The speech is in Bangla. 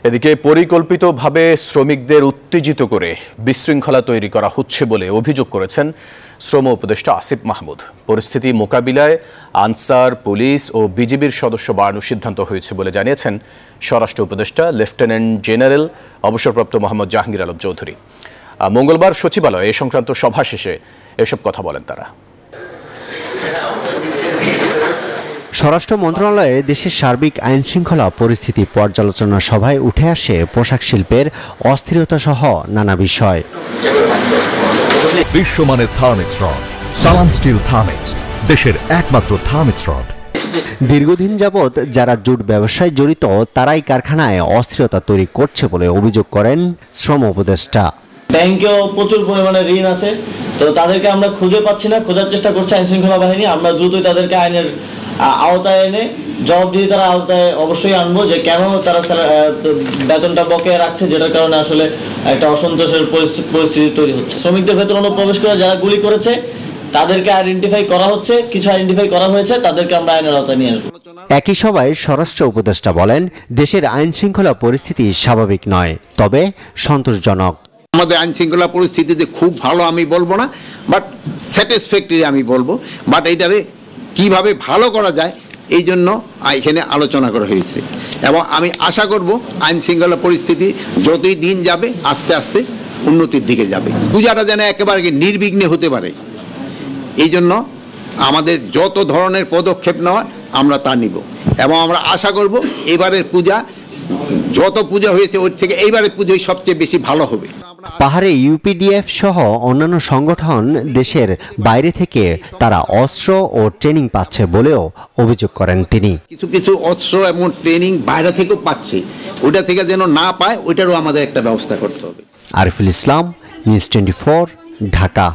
এদিকে পরিকল্পিতভাবে শ্রমিকদের উত্তেজিত করে বিশৃঙ্খলা তৈরি করা হচ্ছে বলে অভিযোগ করেছেন শ্রম উপদেষ্টা আসিফ মাহমুদ। পরিস্থিতি মোকাবিলায় আনসার, পুলিশ ও বিজিবির সদস্য বাড়ানোর সিদ্ধান্ত হয়েছে বলে জানিয়েছেন স্বরাষ্ট্র উপদেষ্টা লেফটেন্যান্ট জেনারেল অবসরপ্রাপ্ত মোহাম্মদ জাহাঙ্গীর আলম চৌধুরী। মঙ্গলবার সচিবালয়ে এ সংক্রান্ত সভা শেষে এসব কথা বলেন তারা। স্বরাষ্ট্র মন্ত্রণালয়ে দেশের সার্বিক আইনশৃঙ্খলা পরিস্থিতি পর্যালোচনা সভায় উঠে আসে পোশাক শিল্পের অস্থিরতা সহ নানা বিষয়। বিশ্বমানের থার্মিক্স রড, সালাম স্টিল থার্মিক্স, দেশের একমাত্র থার্মিক্স রড। দীর্ঘদিন যাবৎ যারা জুট ব্যবসায় জড়িত তারাই কারখানায় অস্থিরতা তৈরি করছে বলে অভিযোগ করেন শ্রম উপদেষ্টা। ব্যাংকেও প্রচুর পরিমাণে ঋণ আছে, তো তাদেরকে আমরা খুঁজে পাচ্ছি না, খোঁজার চেষ্টা করছে আইন শৃঙ্খলা বাহিনী। আমরা দ্রুতই তাদেরকে আইনের আওতায় এনে জবাবদিহিতার আওতায় অবশ্যই আনবো যে কেন তারা বেতনটা বকেয়া রাখছে, যেটার কারণে আসলে একটা অসন্তোষের পরিস্থিতি তৈরি হচ্ছে। শ্রমিকদের ভেতরে অনুপ্রবেশ করে যারা গুলি করেছে তাদেরকে আইডেন্টিফাই করা হচ্ছে, কিছু আইডেন্টিফাই করা হয়েছে, তাদেরকে আমরা আইনের আওতায় নিয়ে আসবো। একই সভায় স্বরাষ্ট্র উপদেষ্টা বলেন, দেশের আইন শৃঙ্খলা পরিস্থিতি স্বাভাবিক নয়, তবে সন্তোষজনক। আমাদের আইন শৃঙ্খলা পরিস্থিতি যে খুব ভালো আমি বলবো না, বাট স্যাটিসফ্যাক্টরি আমি বলবো। বাট এইটারে কিভাবে ভালো করা যায় এই জন্য এখানে আলোচনা করা হয়েছে, এবং আমি আশা করব আইন শৃঙ্খলা পরিস্থিতি যতই দিন যাবে আস্তে আস্তে উন্নতির দিকে যাবে। পূজাটা যেন একেবারে নির্বিঘ্নে হতে পারে, এই জন্য আমাদের যত ধরনের পদক্ষেপ নেওয়া আমরা তা নিব, এবং আমরা আশা করব এবারের পূজা যত পূজা হয়েছে ওর থেকে এইবারের পূজাই সবচেয়ে বেশি ভালো হবে। পাহাড়ে ইউপিডিএফ সহ অন্যান্য সংগঠন দেশের বাইরে থেকে তারা অস্ত্র ও ট্রেনিং পাচ্ছে বলেও অভিযোগ করেন তিনি। কিছু কিছু অস্ত্র এবং ট্রেনিং বাইরে থেকেও পাচ্ছে, ওটা থেকে যেন না পায় ওইটারও আমাদের একটা ব্যবস্থা করতে হবে। আরিফুল ইসলাম, নিউজ 24, ঢাকা।